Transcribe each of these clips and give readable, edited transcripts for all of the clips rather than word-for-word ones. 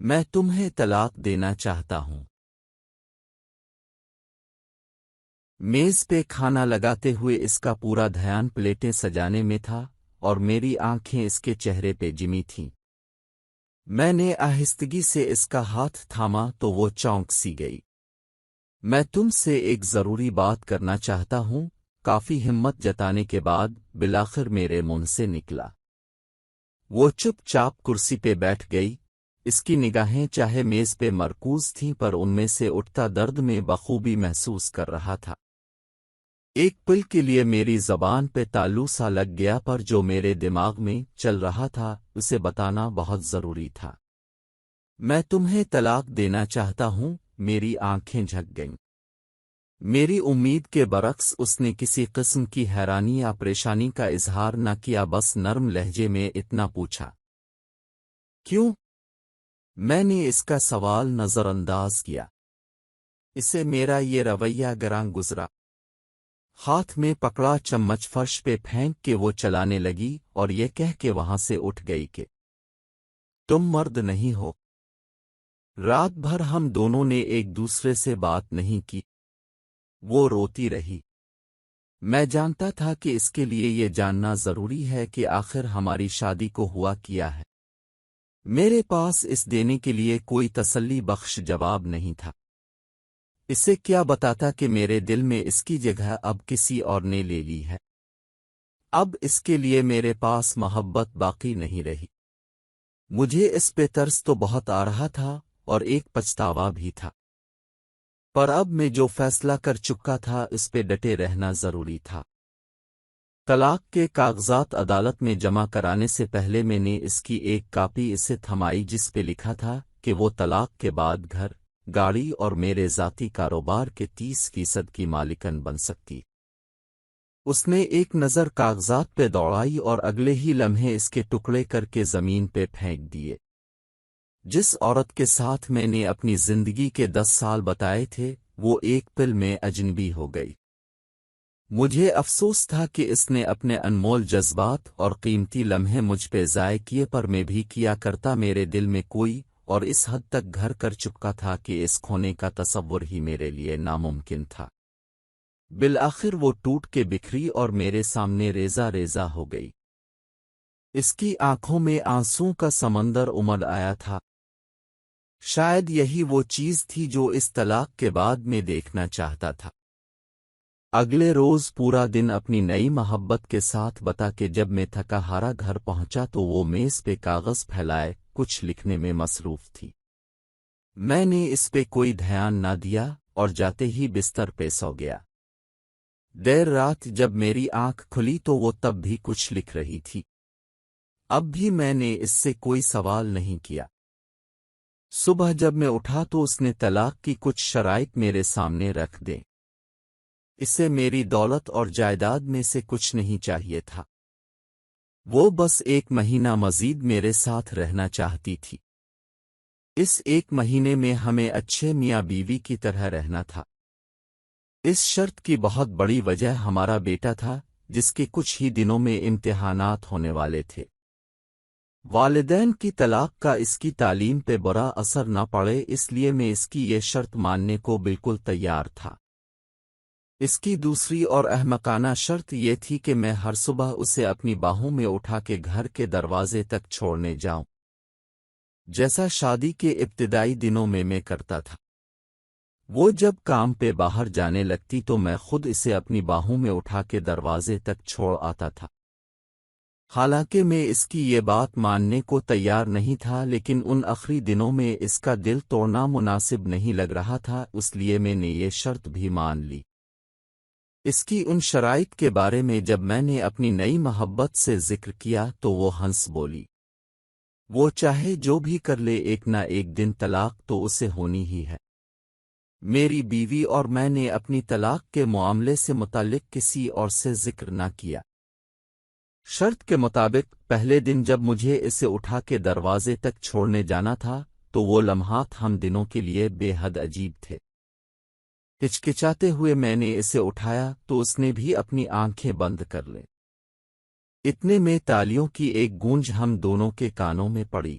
میں تمہیں طلاق دینا چاہتا ہوں۔ میز پہ کھانا لگاتے ہوئے اس کا پورا دھیان پلیٹیں سجانے میں تھا اور میری آنکھیں اس کے چہرے پہ جمی تھیں۔ میں نے آہستگی سے اس کا ہاتھ تھاما تو وہ چونک سی گئی۔ میں تم سے ایک ضروری بات کرنا چاہتا ہوں، کافی ہمت جتانے کے بعد بالآخر میرے منہ سے نکلا۔ وہ چپ چاپ کرسی پہ بیٹھ گئی۔ اس کی نگاہیں چاہے میز پہ مرکوز تھیں پر ان میں سے اٹھتا درد میں بخوبی محسوس کر رہا تھا۔ ایک پل کے لیے میری زبان پہ تالو سا لگ گیا پر جو میرے دماغ میں چل رہا تھا اسے بتانا بہت ضروری تھا۔ میں تمہیں طلاق دینا چاہتا ہوں۔ میری آنکھیں جھک گئیں۔ میری امید کے برعکس اس نے کسی قسم کی حیرانی یا پریشانی کا اظہار نہ کیا، بس نرم لہجے میں اتنا پوچھا، کیوں؟ میں نے اس کا سوال نظر انداز کیا۔ اسے میرا یہ رویہ گراں گزرا۔ ہاتھ میں پکڑا چمچ فرش پہ پھینک کے وہ چلانے لگی اور یہ کہہ کے وہاں سے اٹھ گئی کہ تم مرد نہیں ہو۔ رات بھر ہم دونوں نے ایک دوسرے سے بات نہیں کی۔ وہ روتی رہی۔ میں جانتا تھا کہ اس کے لیے یہ جاننا ضروری ہے کہ آخر ہماری شادی کو ہوا کیا ہے۔ میرے پاس اس دینے کے لیے کوئی تسلی بخش جواب نہیں تھا۔ اسے کیا بتاتا کہ میرے دل میں اس کی جگہ اب کسی اور نے لے لی ہے۔ اب اس کے لیے میرے پاس محبت باقی نہیں رہی۔ مجھے اس پہ ترس تو بہت آ رہا تھا اور ایک پچھتاوا بھی تھا، پر اب میں جو فیصلہ کر چکا تھا اس پہ ڈٹے رہنا ضروری تھا۔ طلاق کے کاغذات عدالت میں جمع کرانے سے پہلے میں نے اس کی ایک کاپی اسے تھمائی جس پہ لکھا تھا کہ وہ طلاق کے بعد گھر، گاڑی اور میرے ذاتی کاروبار کے 30% کی مالکن بن سکتی۔ اس نے ایک نظر کاغذات پہ دوڑائی اور اگلے ہی لمحے اس کے ٹکڑے کر کے زمین پہ پھینک دیے۔ جس عورت کے ساتھ میں نے اپنی زندگی کے 10 سال بتائے تھے وہ ایک پل میں اجنبی ہو گئی۔ مجھے افسوس تھا کہ اس نے اپنے انمول جذبات اور قیمتی لمحے مجھ پہ ضائع کیے، پر میں بھی کیا کرتا۔ میرے دل میں کوئی اور اس حد تک گھر کر چکا تھا کہ اس کھونے کا تصور ہی میرے لیے ناممکن تھا۔ بالآخر وہ ٹوٹ کے بکھری اور میرے سامنے ریزہ ریزہ ہو گئی۔ اس کی آنکھوں میں آنسوں کا سمندر امڈ آیا تھا۔ شاید یہی وہ چیز تھی جو اس طلاق کے بعد میں دیکھنا چاہتا تھا۔ اگلے روز پورا دن اپنی نئی محبت کے ساتھ بتا کہ جب میں تھکا ہارا گھر پہنچا تو وہ میز پہ کاغذ پھیلائے کچھ لکھنے میں مصروف تھی۔ میں نے اس پہ کوئی دھیان نہ دیا اور جاتے ہی بستر پہ سو گیا۔ دیر رات جب میری آنکھ کھلی تو وہ تب بھی کچھ لکھ رہی تھی۔ اب بھی میں نے اس سے کوئی سوال نہیں کیا۔ صبح جب میں اٹھا تو اس نے طلاق کی کچھ شرائط میرے سامنے رکھ دیں۔ اسے میری دولت اور جائیداد میں سے کچھ نہیں چاہیے تھا۔ وہ بس 1 مہینہ مزید میرے ساتھ رہنا چاہتی تھی۔ اس 1 مہینے میں ہمیں اچھے میاں بیوی کی طرح رہنا تھا۔ اس شرط کی بہت بڑی وجہ ہمارا بیٹا تھا جس کے کچھ ہی دنوں میں امتحانات ہونے والے تھے۔ والدین کی طلاق کا اس کی تعلیم پہ برا اثر نہ پڑے، اس لیے میں اس کی یہ شرط ماننے کو بالکل تیار تھا۔ اس کی دوسری اور احمقانہ شرط یہ تھی کہ میں ہر صبح اسے اپنی باہوں میں اٹھا کے گھر کے دروازے تک چھوڑنے جاؤں، جیسا شادی کے ابتدائی دنوں میں کرتا تھا۔ وہ جب کام پہ باہر جانے لگتی تو میں خود اسے اپنی باہوں میں اٹھا کے دروازے تک چھوڑ آتا تھا۔ حالانکہ میں اس کی یہ بات ماننے کو تیار نہیں تھا، لیکن ان آخری دنوں میں اس کا دل توڑنا مناسب نہیں لگ رہا تھا، اس لیے میں نے یہ شرط بھی مان لی۔ اس کی ان شرائط کے بارے میں جب میں نے اپنی نئی محبت سے ذکر کیا تو وہ ہنس بولی، وہ چاہے جو بھی کر لے ایک نہ ایک دن طلاق تو اسے ہونی ہی ہے۔ میری بیوی اور میں نے اپنی طلاق کے معاملے سے متعلق کسی اور سے ذکر نہ کیا۔ شرط کے مطابق پہلے دن جب مجھے اسے اٹھا کے دروازے تک چھوڑنے جانا تھا تو وہ لمحات ہم دنوں کے لیے بے حد عجیب تھے۔ ہچکچاتے ہوئے میں نے اسے اٹھایا تو اس نے بھی اپنی آنکھیں بند کر لیں۔ اتنے میں تالیوں کی ایک گونج ہم دونوں کے کانوں میں پڑی۔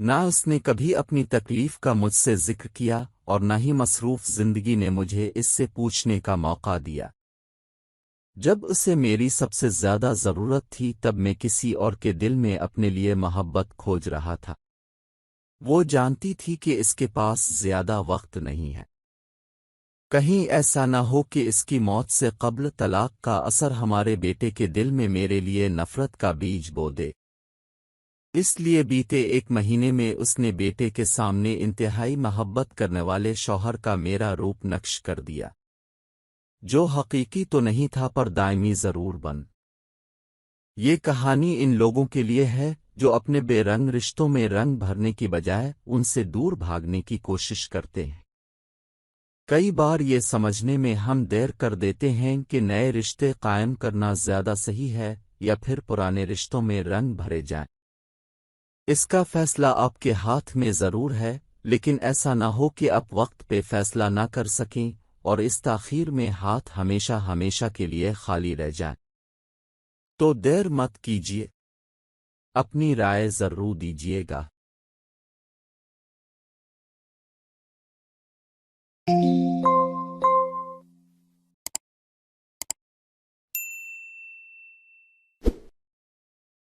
نہ اس نے کبھی اپنی تکلیف کا مجھ سے ذکر کیا اور نہ ہی مصروف زندگی نے مجھے اس سے پوچھنے کا موقع دیا۔ جب اسے میری سب سے زیادہ ضرورت تھی تب میں کسی اور کے دل میں اپنے لیے محبت کھوج رہا تھا۔ وہ جانتی تھی کہ اس کے پاس زیادہ وقت نہیں ہے۔ کہیں ایسا نہ ہو کہ اس کی موت سے قبل طلاق کا اثر ہمارے بیٹے کے دل میں میرے لیے نفرت کا بیج بو دے۔ اس لیے بیتے 1 مہینے میں اس نے بیٹے کے سامنے انتہائی محبت کرنے والے شوہر کا میرا روپ نقش کر دیا، جو حقیقی تو نہیں تھا پر دائمی ضرور بن۔ یہ کہانی ان لوگوں کے لیے ہے جو اپنے بے رنگ رشتوں میں رنگ بھرنے کی بجائے ان سے دور بھاگنے کی کوشش کرتے ہیں۔ کئی بار یہ سمجھنے میں ہم دیر کر دیتے ہیں کہ نئے رشتے قائم کرنا زیادہ صحیح ہے یا پھر پرانے رشتوں میں رنگ بھرے جائیں۔ اس کا فیصلہ آپ کے ہاتھ میں ضرور ہے، لیکن ایسا نہ ہو کہ آپ وقت پہ فیصلہ نہ کر سکیں اور اس تاخیر میں ہاتھ ہمیشہ ہمیشہ کے لیے خالی رہ جائیں۔ تو دیر مت کیجیے، اپنی رائے ضرور دیجیے گا۔